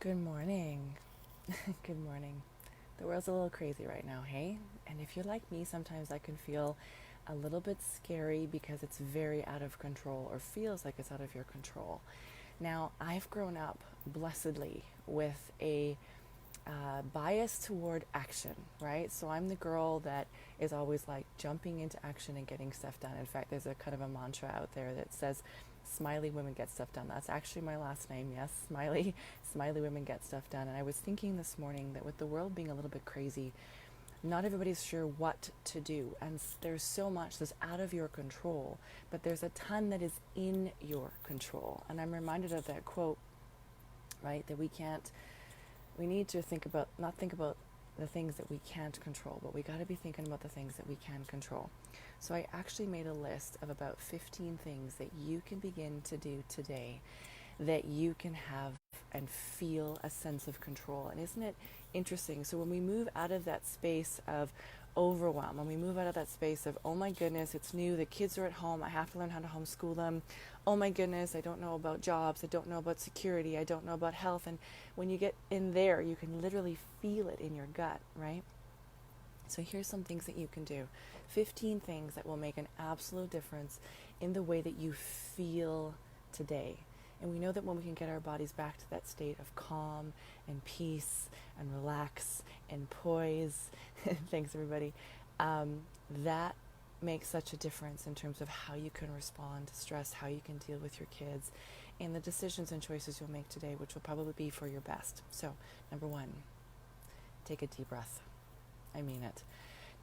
Good morning. Good morning. The world's a little crazy right now, hey? And if you're like me, sometimes that can feel a little bit scary because it's very out of control or feels like it's out of your control. Now, I've grown up blessedly with a bias toward action, right? So I'm the girl that is always like jumping into action and getting stuff done. In fact, there's a kind of a mantra out there that says, Smiley women get stuff done. That's actually my last name, yes, Smiley. Smiley women get stuff done. And I was thinking this morning that with the world being a little bit crazy, not everybody's sure what to do. And there's so much that's out of your control, but there's a ton that is in your control. And I'm reminded of that quote, right? That we need to not think about the things that we can't control, but we got to be thinking about the things that we can control. So I actually made a list of about 15 things that you can begin to do today that you can have and feel a sense of control. And isn't it interesting? So when we move out of that space of overwhelm, when we move out of that space of, oh my goodness, it's new, the kids are at home, I have to learn how to homeschool them. Oh my goodness, I don't know about jobs, I don't know about security, I don't know about health. And when you get in there, you can literally feel it in your gut, right? So here's some things that you can do. 15 things that will make an absolute difference in the way that you feel today. And we know that when we can get our bodies back to that state of calm and peace and relax and poise, thanks everybody, that makes such a difference in terms of how you can respond to stress, how you can deal with your kids, and the decisions and choices you'll make today, which will probably be for your best. So, number one, take a deep breath. I mean it.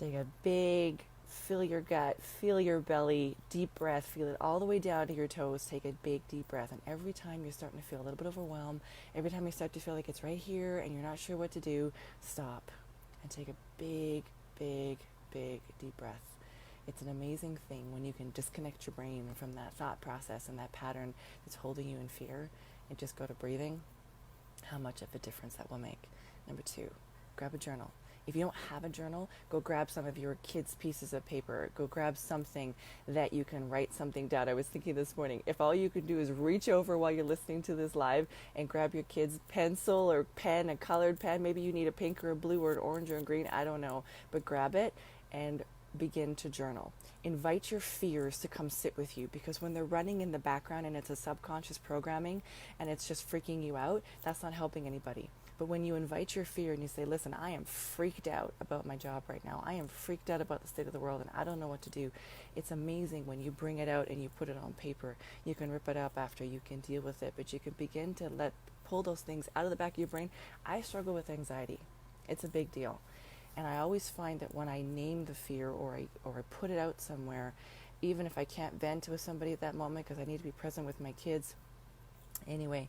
Take a big, fill your gut, feel your belly, deep breath, feel it all the way down to your toes. Take a big, deep breath. And every time you're starting to feel a little bit overwhelmed, every time you start to feel like it's right here and you're not sure what to do, stop and take a big, big, big, deep breath. It's an amazing thing when you can disconnect your brain from that thought process and that pattern that's holding you in fear and just go to breathing, how much of a difference that will make. Number two, grab a journal. If you don't have a journal, go grab some of your kids' pieces of paper. Go grab something that you can write something down. I was thinking this morning, if all you can do is reach over while you're listening to this live and grab your kid's pencil or pen, a colored pen, maybe you need a pink or a blue or an orange or a green, I don't know, but grab it and begin to journal. Invite your fears to come sit with you, because when they're running in the background and it's a subconscious programming and it's just freaking you out, that's not helping anybody. But when you invite your fear and you say, listen, I am freaked out about my job right now. I am freaked out about the state of the world and I don't know what to do. It's amazing when you bring it out and you put it on paper. You can rip it up after, you can deal with it, but you can begin to pull those things out of the back of your brain. I struggle with anxiety. It's a big deal. And I always find that when I name the fear or I put it out somewhere, even if I can't vent to somebody at that moment because I need to be present with my kids, anyway,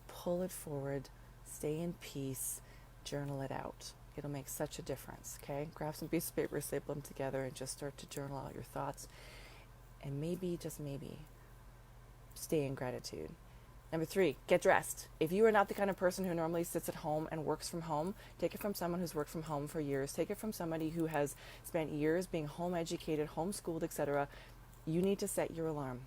pull it forward, stay in peace, journal it out. It'll make such a difference, okay? Grab some piece of paper, staple them together, and just start to journal out your thoughts. And maybe, just maybe, stay in gratitude. Number three, get dressed. If you are not the kind of person who normally sits at home and works from home, take it from someone who's worked from home for years. Take it from somebody who has spent years being home educated, homeschooled, etc. You need to set your alarm.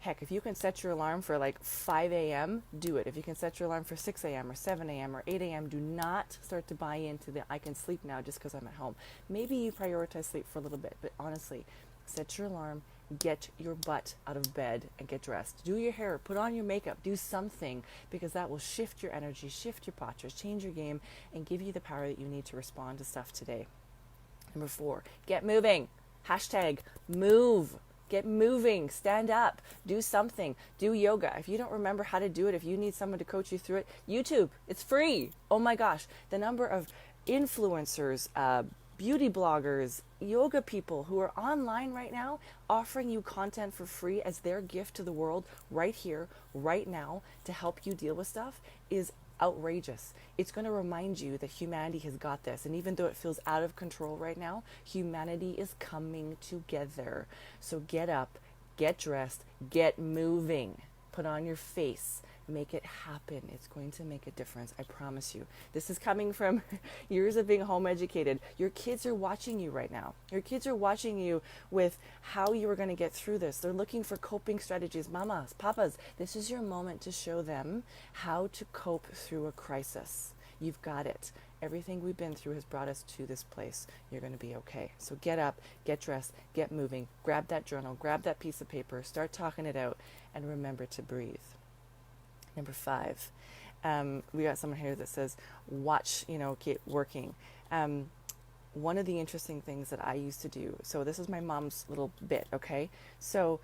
Heck, if you can set your alarm for like 5 a.m., do it. If you can set your alarm for 6 a.m. or 7 a.m. or 8 a.m., do not start to buy into the I can sleep now just because I'm at home. Maybe you prioritize sleep for a little bit, but honestly, set your alarm, get your butt out of bed and get dressed. Do your hair, put on your makeup, do something, because that will shift your energy, shift your postures, change your game, and give you the power that you need to respond to stuff today. Number four, get moving. Hashtag move. Get moving, stand up, do something, do yoga. If you don't remember how to do it, if you need someone to coach you through it, YouTube, it's free. Oh my gosh, the number of influencers, beauty bloggers, yoga people who are online right now offering you content for free as their gift to the world right here, right now, to help you deal with stuff is outrageous. It's going to remind you that humanity has got this. And even though it feels out of control right now, humanity is coming together. So get up, get dressed, get moving. Put on your face. Make it happen. It's going to make a difference. I promise you. This is coming from years of being home educated. Your kids are watching you right now. Your kids are watching you with how you are going to get through this. They're looking for coping strategies. Mamas, papas, this is your moment to show them how to cope through a crisis. You've got it. Everything we've been through has brought us to this place. You're going to be okay. So get up, get dressed, get moving, grab that journal, grab that piece of paper, start talking it out, and remember to breathe. Number 5, we got someone here that says, watch, keep working. One of the interesting things that I used to do, so this is my mom's little bit, okay? So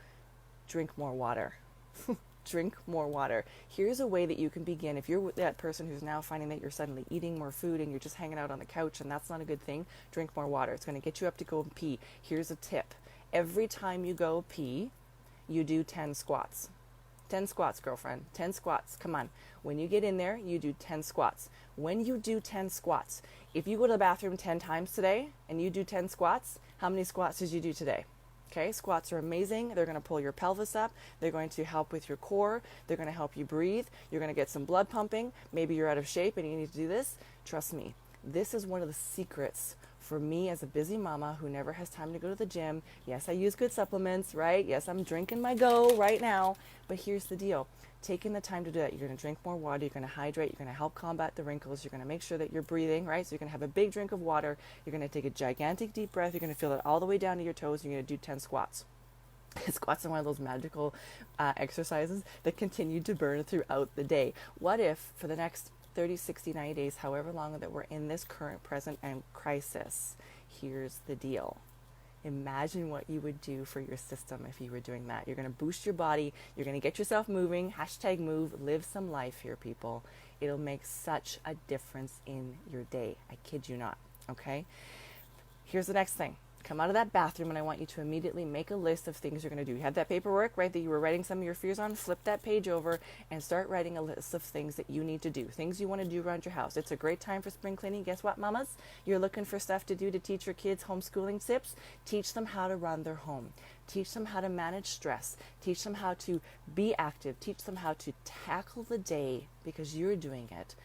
drink more water. Drink more water. Here's a way that you can begin. If you're that person who's now finding that you're suddenly eating more food and you're just hanging out on the couch and that's not a good thing, drink more water. It's going to get you up to go and pee. Here's a tip. Every time you go pee, you do 10 squats. 10 squats, girlfriend. 10 squats. Come on. When you get in there, you do 10 squats. When you do 10 squats, if you go to the bathroom 10 times today and you do 10 squats, how many squats did you do today? Okay, squats are amazing. They're going to pull your pelvis up. They're going to help with your core. They're going to help you breathe. You're going to get some blood pumping. Maybe you're out of shape and you need to do this. Trust me, this is one of the secrets for me as a busy mama who never has time to go to the gym. Yes, I use good supplements, right? Yes, I'm drinking my Go right now. But here's the deal. Taking the time to do that, you're going to drink more water, you're going to hydrate, you're going to help combat the wrinkles, you're going to make sure that you're breathing, right? So you're going to have a big drink of water, you're going to take a gigantic deep breath, you're going to feel it all the way down to your toes, and you're going to do 10 squats. Squats are one of those magical exercises that continue to burn throughout the day. What if for the next 30, 60, 90 days, however long that we're in this current, present, and crisis, here's the deal. Imagine what you would do for your system if you were doing that. You're going to boost your body. You're going to get yourself moving. #move. Live some life here, people. It'll make such a difference in your day. I kid you not. Okay? Here's the next thing. Come out of that bathroom and I want you to immediately make a list of things you're going to do. You had that paperwork, right, that you were writing some of your fears on. Flip that page over and start writing a list of things that you need to do, things you want to do around your house. It's a great time for spring cleaning. Guess what, mamas? You're looking for stuff to do to teach your kids homeschooling tips. Teach them how to run their home. Teach them how to manage stress. Teach them how to be active. Teach them how to tackle the day because you're doing it.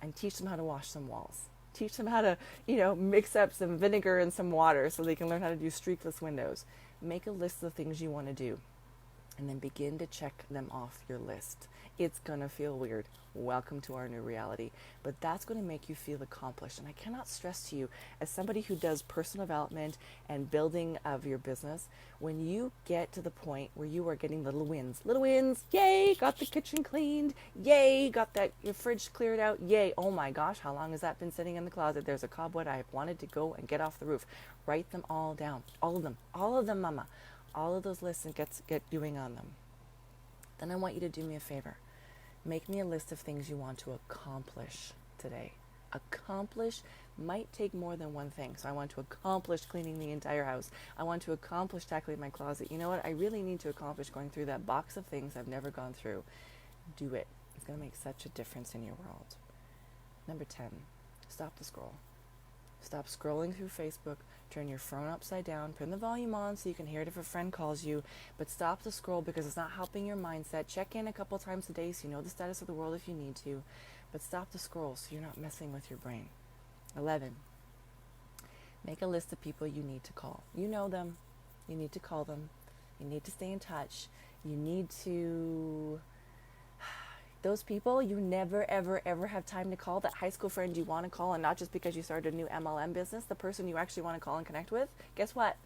And teach them how to wash some walls. Teach them how to, mix up some vinegar and some water so they can learn how to do streakless windows. Make a list of things you want to do and then begin to check them off your list. It's going to feel weird. Welcome to our new reality. But that's going to make you feel accomplished. And I cannot stress to you, as somebody who does personal development and building of your business, when you get to the point where you are getting little wins, yay, got the kitchen cleaned, yay, got your fridge cleared out, yay, oh my gosh, how long has that been sitting in the closet? There's a cobweb I wanted to go and get off the roof. Write them all down, all of them, mama. All of those lists and get doing on them. Then I want you to do me a favor. Make me a list of things you want to accomplish today. Accomplish might take more than one thing. So I want to accomplish cleaning the entire house. I want to accomplish tackling my closet. You know what? I really need to accomplish going through that box of things I've never gone through. Do it. It's going to make such a difference in your world. Number 10, stop the scroll. Stop scrolling through Facebook. Turn your phone upside down. Turn the volume on so you can hear it if a friend calls you. But stop the scroll because it's not helping your mindset. Check in a couple times a day so you know the status of the world if you need to. But stop the scroll so you're not messing with your brain. 11. Make a list of people you need to call. You know them. You need to call them. You need to stay in touch. You need to... Those people you never, ever, ever have time to call, that high school friend you want to call, and not just because you started a new MLM business, the person you actually want to call and connect with, guess what?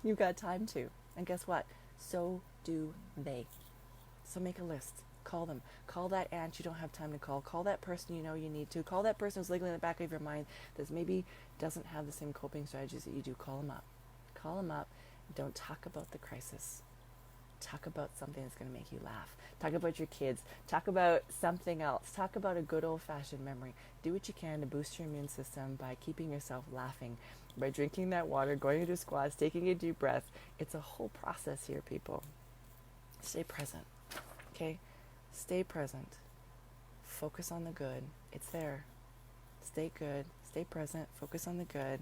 You got time to. And guess what? So do they. So make a list. Call them. Call that aunt you don't have time to call. Call that person you know you need to. Call that person who's legally in the back of your mind that maybe doesn't have the same coping strategies that you do. Call them up. Call them up. Don't talk about the crisis. Talk about something that's going to make you laugh. Talk about your kids. Talk about something else. Talk about a good old-fashioned memory. Do what you can to boost your immune system by keeping yourself laughing, by drinking that water, going into squats, taking a deep breath. It's a whole process here, people. Stay present, okay? Stay present. Focus on the good. It's there. Stay good. Stay present. Focus on the good.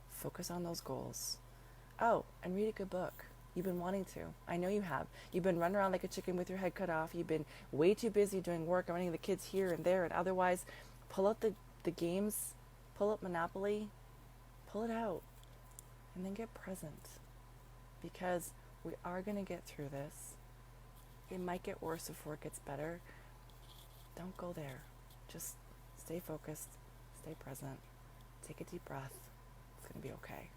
Focus on those goals. Oh, and read a good book. You've been wanting to. I know you have. You've been running around like a chicken with your head cut off. You've been way too busy doing work and running the kids here and there and otherwise. Pull out the games, pull up Monopoly, pull it out, and then get present. Because we are going to get through this. It might get worse before it gets better. Don't go there. Just stay focused, stay present, take a deep breath. It's going to be okay.